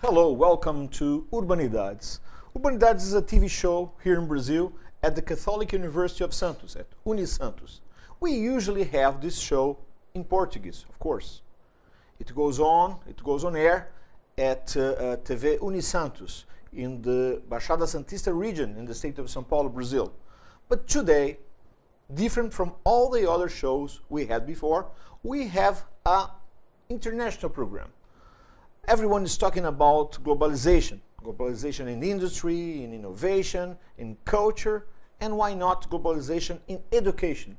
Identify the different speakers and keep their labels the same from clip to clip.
Speaker 1: Hello, welcome to Urbanidades. Urbanidades is a TV show here in Brazil at the Catholic University of Santos, at UNISANTOS. We usually have this show in Portuguese, of course. It goes on air at TV UNISANTOS in the Baixada Santista region in the state of São Paulo, Brazil. But today, different from all the other shows we had before, we have an international program. Everyone is talking about globalization. Globalization in industry, in innovation, in culture, and why not globalization in education?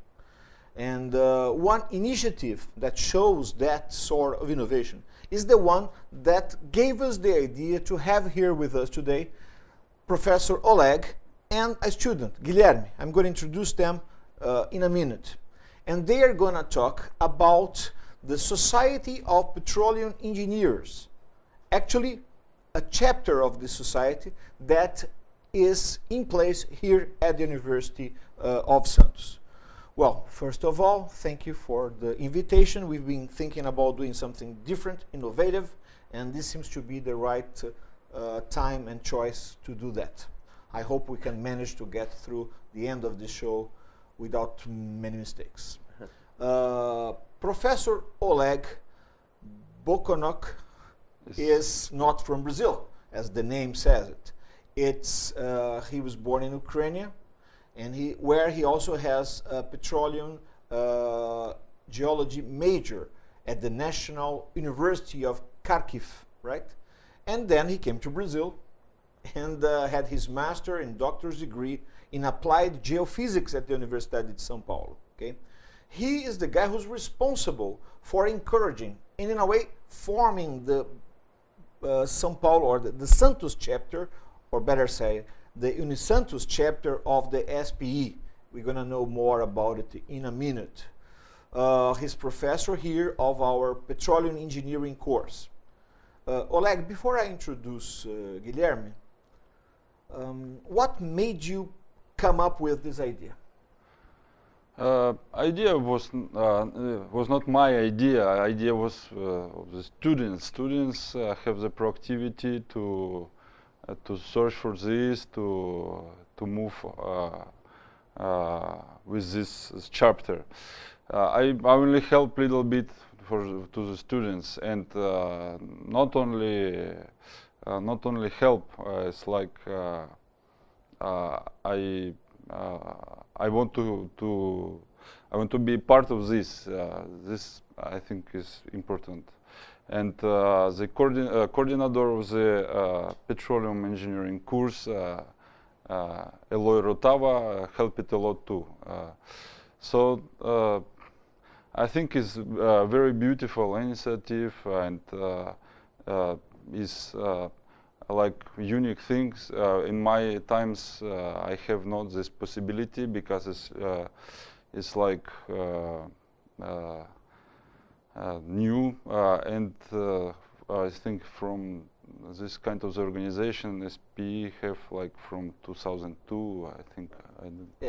Speaker 1: And one initiative that shows that sort of innovation is the one that gave us the idea to have here with us today Professor Oleg and a student, Guilherme. I'm going to introduce them in a minute. And they are going to talk about the Society of Petroleum Engineers. Actually, a chapter of the society that is in place here at the University of Santos. Well, first of all, thank you for the invitation. We've been thinking about doing something different, innovative, and this seems to be the right time and choice to do that. I hope we can manage to get through the end of the show without many mistakes. Professor Oleg Bokhonok is not from Brazil, as the name says it. He was born in Ukraine, and where he also has a petroleum geology major at the National University of Kharkiv, right? And then he came to Brazil and had his master and doctor's degree in applied geophysics at the Universidade de São Paulo. Okay, he is the guy who's responsible for encouraging and, in a way, forming the São Paulo, or the Santos chapter, or better say, the UNISANTOS chapter of the SPE. We're going to know more about it in a minute. He's professor here of our Petroleum Engineering course. Oleg, before I introduce Guilherme, what made you come up with this idea?
Speaker 2: Idea was not my idea. Idea was of the students. Students have the proactivity to search for this, to move with this chapter. I only help a little bit to the students, and not only help. It's like I want to be part of this. This I think is important. And the coordinator of the Petroleum Engineering course, Eloy Rotava, helped it a lot too. So I think it's a very beautiful initiative, and is like unique things. In my times, I have not this possibility because it's like new, and I think from this kind of organization, SPE have like from 2002. I think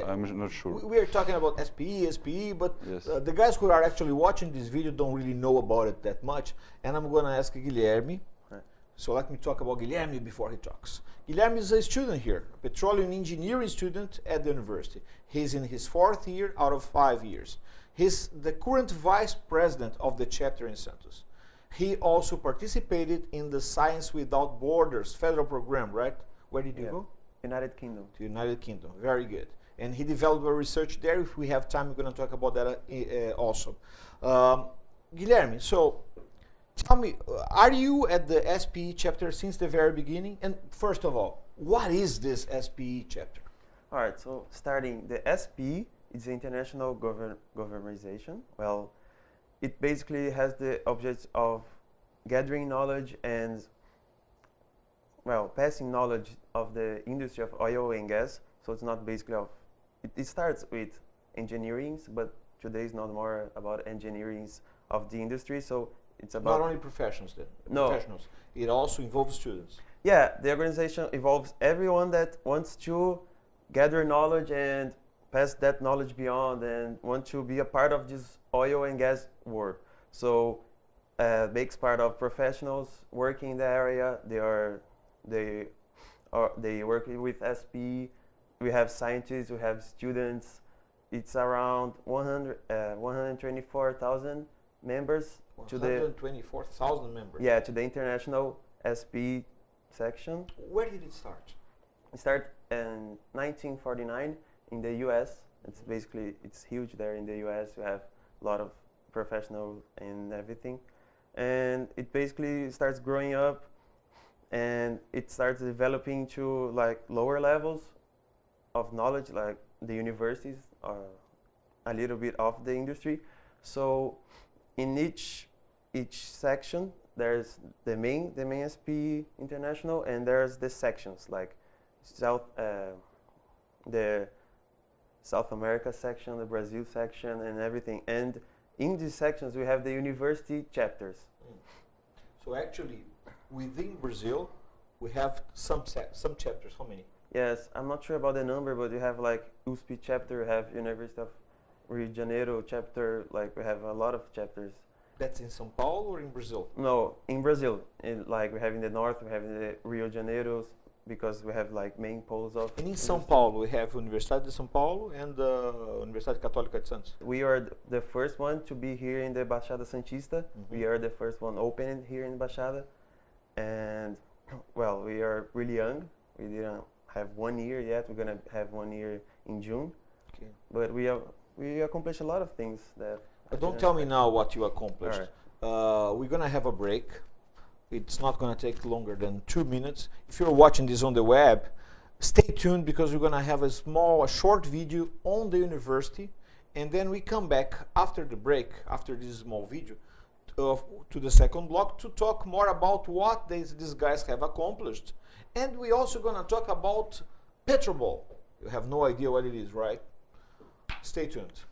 Speaker 2: I'm not sure.
Speaker 1: We are talking about SPE, but
Speaker 2: yes.
Speaker 1: The guys who are actually watching this video don't really know about it that much. And I'm going to ask Guilherme. So let me talk about Guilherme before he talks. Guilherme is a student here, a petroleum engineering student at the university. He's in his 4th year out of 5 years. He's the current vice president of the chapter in Santos. He also participated in the Science Without Borders federal program, right? Where did you go?
Speaker 3: United Kingdom.
Speaker 1: To United Kingdom, very good. And he developed a research there. If we have time, we're going to talk about that also. Guilherme, so tell me, are you at the SPE chapter since the very beginning? And first of all, what is this SPE chapter?
Speaker 3: All right, so starting, the SPE is the International Governization. Well, it basically has the object of gathering knowledge and, well, passing knowledge of the industry of oil and gas. So it's not basically it starts with engineering, but today is not more about engineering of the industry. So it's about
Speaker 1: not only professionals then.
Speaker 3: No.
Speaker 1: Professionals. It also involves students.
Speaker 3: Yeah, the organization involves everyone that wants to gather knowledge and pass that knowledge beyond and want to be a part of this oil and gas world. So makes part of professionals working in the area. They work with SPE. We have scientists, we have students. It's around 124,000 members to the
Speaker 1: 124,000 members.
Speaker 3: yeah, to the international SPE section.
Speaker 1: Where did it start?
Speaker 3: It started in 1949 in the U.S. It's huge there in the U.S. You have a lot of professionals and everything, and it basically starts growing up, and it starts developing to like lower levels of knowledge, like the universities are a little bit of the industry. So in each section there's the main SPE international, and there's the sections like the South America section, the Brazil section, and everything. And in these sections we have the university chapters.
Speaker 1: So actually, within Brazil, we have some chapters. How many?
Speaker 3: Yes, I'm not sure about the number, but you have like USP chapter, you have University of Rio de Janeiro chapter, like we have a lot of chapters.
Speaker 1: That's in São Paulo or in Brazil?
Speaker 3: No, in Brazil. Like we have in the north, we have in the Rio de Janeiro, because we have like main poles of.
Speaker 1: And in São Paulo, we have Universidade de São Paulo and Universidade Católica de Santos.
Speaker 3: We are the first one to be here in the Baixada Santista. We are the first one opening here in Baixada. And well, we are really young. We didn't have 1 year yet. We're gonna have 1 year in June.
Speaker 1: Okay.
Speaker 3: But we accomplished a lot of things that.
Speaker 1: Don't tell me now what you accomplished.
Speaker 3: All
Speaker 1: We're gonna have a break. It's not gonna take longer than 2 minutes. If you're watching this on the web, stay tuned, because we're gonna have a short video on the university, and then we come back after the break, after this small video, to the second block to talk more about what these guys have accomplished. And we're also gonna talk about Petrobol. You have no idea what it is, right? Stay tuned.